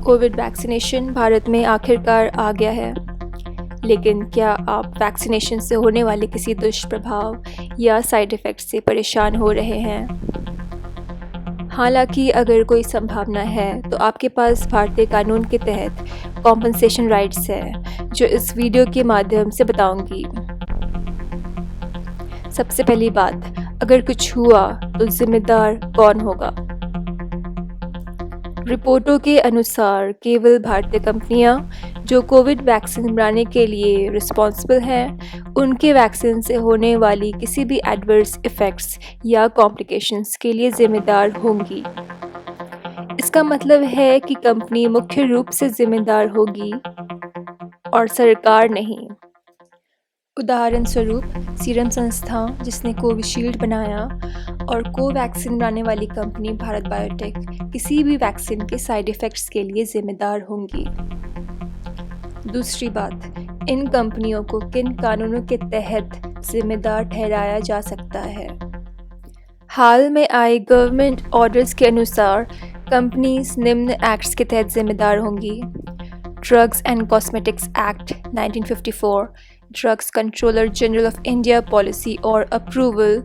Covid vaccination Bharat में आखिरकार आ गया है, लेकिन क्या आप वैक्सीनेशन से होने वाले किसी दुष्प्रभाव या साइड इफ़ेक्ट से परेशान हो रहे हैं? हालांकि अगर कोई संभावना है तो आपके पास भारतीय कानून के तहत कॉम्पनसेशन राइट्स है, जो इस वीडियो के माध्यम से बताऊंगी। सबसे पहली बात, अगर कुछ हुआ तो जिम्मेदार कौन होगा? रिपोर्टों के अनुसार केवल भारतीय कंपनियां जो कोविड वैक्सीन बनाने के लिए रिस्पॉन्सिबल हैं, उनके वैक्सीन से होने वाली किसी भी एडवर्स इफ़ेक्ट्स या कॉम्प्लिकेशंस के लिए जिम्मेदार होंगी। इसका मतलब है कि कंपनी मुख्य रूप से जिम्मेदार होगी और सरकार नहीं। उदाहरण स्वरूप, सीरम संस्थान जिसने कोविशील्ड बनाया और कोवैक्सीन बनाने वाली कंपनी भारत बायोटेक किसी भी वैक्सीन के साइड इफ़ेक्ट्स के लिए जिम्मेदार होंगी। दूसरी बात, इन कंपनियों को किन कानूनों के तहत जिम्मेदार ठहराया जा सकता है? हाल में आए गवर्नमेंट ऑर्डर्स के अनुसार कंपनीज निम्न एक्ट्स के तहत जिम्मेदार होंगी: drugs and cosmetics act 1954, drugs controller general of India policy और अप्रूवल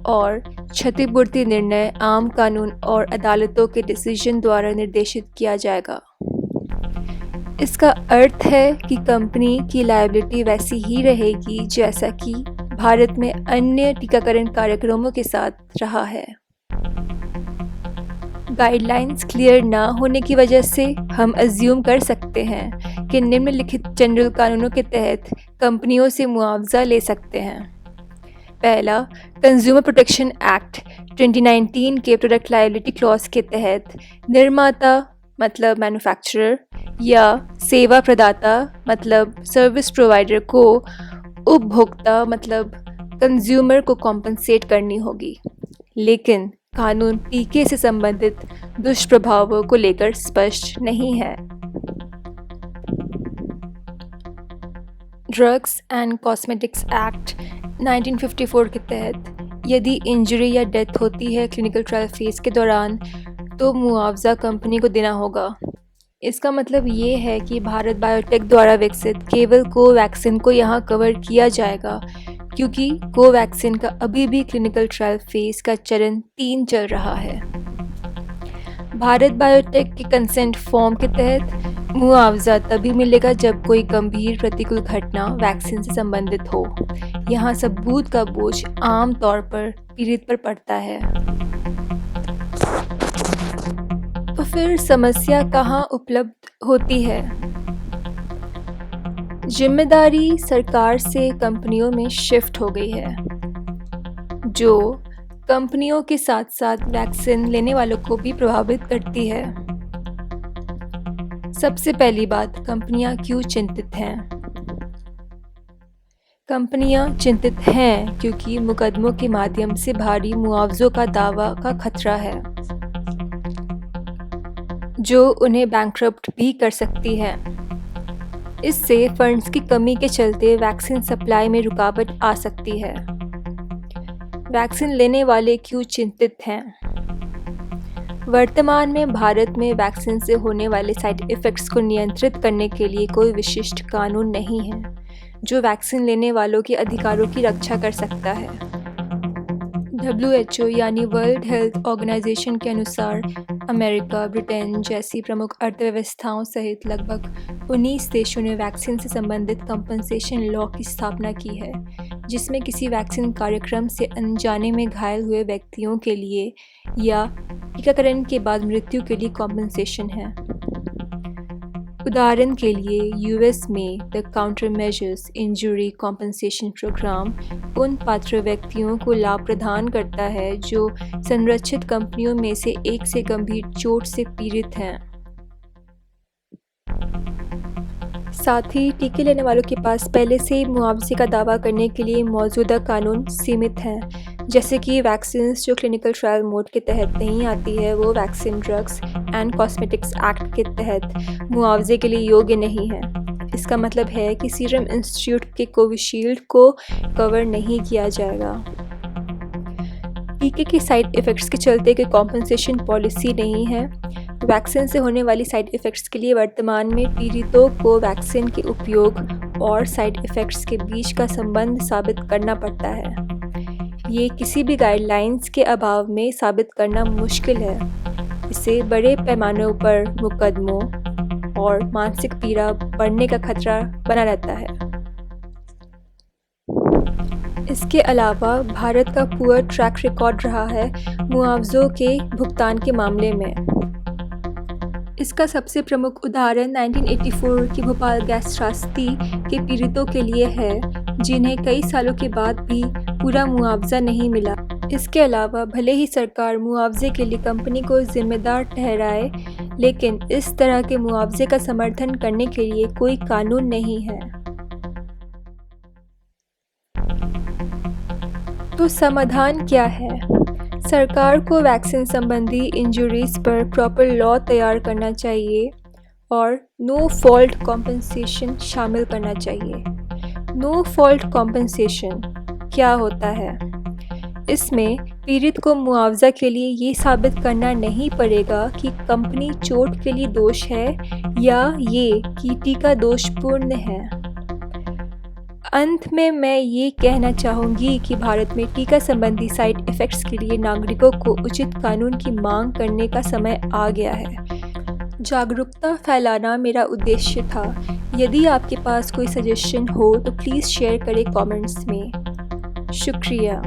और क्षतिपूर्ति निर्णय आम कानून और अदालतों के डिसीजन द्वारा निर्देशित किया जाएगा। इसका अर्थ है कि कंपनी की लायबिलिटी वैसी ही रहेगी जैसा कि भारत में अन्य टीकाकरण कार्यक्रमों के साथ रहा है। गाइडलाइंस क्लियर ना होने की वजह से हम अज्यूम कर सकते हैं कि निम्नलिखित जनरल कानूनों के तहत कंपनियों से मुआवजा ले सकते हैं। पहला, कंज्यूमर प्रोटेक्शन एक्ट 2019 के प्रोडक्ट लायबिलिटी क्लॉज के तहत निर्माता मतलब मैन्युफैक्चरर या सेवा प्रदाता मतलब सर्विस प्रोवाइडर को उपभोक्ता मतलब कंज्यूमर को कॉम्पनसेट करनी होगी, लेकिन कानून टीके से संबंधित दुष्प्रभावों को लेकर स्पष्ट नहीं है। ड्रग्स एंड कॉस्मेटिक्स एक्ट 1954 के तहत यदि इंजरी या डेथ होती है क्लिनिकल ट्रायल फेज के दौरान, तो मुआवजा कंपनी को देना होगा। इसका मतलब ये है कि भारत बायोटेक द्वारा विकसित केवल कोवैक्सीन को यहाँ कवर किया जाएगा, क्योंकि कोवैक्सीन का अभी भी क्लिनिकल ट्रायल फेज का चरण 3 चल रहा है। भारत बायोटेक के कंसेंट फॉर्म के तहत मुआवजा तभी मिलेगा जब कोई गंभीर प्रतिकूल घटना वैक्सीन से संबंधित हो। यहाँ सबूत का बोझ आम तौर पर पीड़ित पर पड़ता है। तो फिर समस्या कहाँ उपलब्ध होती है? जिम्मेदारी सरकार से कंपनियों में शिफ्ट हो गई है, जो कंपनियों के साथ साथ वैक्सीन लेने वालों को भी प्रभावित करती है। सबसे पहली बात, कंपनियां क्यों चिंतित हैं? कंपनियां चिंतित हैं क्योंकि मुकदमों के माध्यम से भारी मुआवजों का दावा का खतरा है, जो उन्हें बैंकरप्ट भी कर सकती है। इससे फंड्स की कमी के चलते वैक्सीन सप्लाई में रुकावट आ सकती है। वैक्सीन लेने वाले क्यों चिंतित हैं? वर्तमान में भारत में वैक्सीन से होने वाले साइड इफ़ेक्ट्स को नियंत्रित करने के लिए कोई विशिष्ट कानून नहीं है जो वैक्सीन लेने वालों के अधिकारों की रक्षा कर सकता है। WHO यानी वर्ल्ड हेल्थ ऑर्गेनाइजेशन के अनुसार अमेरिका, ब्रिटेन जैसी प्रमुख अर्थव्यवस्थाओं सहित लगभग 19 देशों ने वैक्सीन से संबंधित कंपनसेशन लॉ की स्थापना की है, जिसमें किसी वैक्सीन कार्यक्रम से अनजाने में घायल हुए व्यक्तियों के लिए या टीकाकरण के बाद मृत्यु के लिए कॉम्पनसेशन है। उदाहरण के लिए यूएस में the countermeasures injury compensation program उन पात्र व्यक्तियों को लाभ प्रदान करता है जो संरक्षित कंपनियों में से एक से गंभीर चोट से पीड़ित हैं। साथ ही टीके लेने वालों के पास पहले से ही मुआवजे का दावा करने के लिए मौजूदा कानून सीमित हैं, जैसे कि वैक्सीन जो क्लिनिकल ट्रायल मोड के तहत नहीं आती है, वो vaccine drugs and cosmetics act के तहत मुआवजे के लिए योग्य नहीं है। इसका मतलब है कि सीरम इंस्टीट्यूट के कोविशील्ड को कवर नहीं किया जाएगा। टीके के साइड इफ़ेक्ट्स के चलते कोई कॉम्पनसेशन पॉलिसी नहीं है। वैक्सीन से होने वाली साइड इफ़ेक्ट्स के लिए वर्तमान में पीड़ितों को वैक्सीन के उपयोग और साइड इफ़ेक्ट्स के बीच का संबंध साबित करना पड़ता है। ये किसी भी गाइडलाइंस के अभाव में साबित करना मुश्किल है। इससे बड़े पैमाने पर मुकदमों और मानसिक पीड़ा बढ़ने का खतरा बना रहता है। इसके अलावा भारत का पुअर ट्रैक रिकॉर्ड रहा है मुआवजों के भुगतान के मामले में। इसका सबसे प्रमुख उदाहरण 1984 की भोपाल गैस त्रासदी के पीड़ितों के लिए है, जिन्हें कई सालों के बाद भी पूरा मुआवजा नहीं मिला। इसके अलावा भले ही सरकार मुआवजे के लिए कंपनी को जिम्मेदार ठहराए, लेकिन इस तरह के मुआवजे का समर्थन करने के लिए कोई कानून नहीं है। तो समाधान क्या है? सरकार को वैक्सीन संबंधी इंजरीज पर प्रॉपर लॉ तैयार करना चाहिए और नो फॉल्ट कॉम्पेंसेशन शामिल करना चाहिए। नो फॉल्ट कॉम्पेंसेशन क्या होता है? इसमें पीड़ित को मुआवजा के लिए ये साबित करना नहीं पड़ेगा कि कंपनी चोट के लिए दोष है या ये कि टीका दोषपूर्ण है। अंत में मैं ये कहना चाहूँगी कि भारत में टीका संबंधी साइड इफ़ेक्ट्स के लिए नागरिकों को उचित कानून की मांग करने का समय आ गया है। जागरूकता फैलाना मेरा उद्देश्य था। यदि आपके पास कोई सजेशन हो तो प्लीज़ शेयर करें कमेंट्स में। शुक्रिया।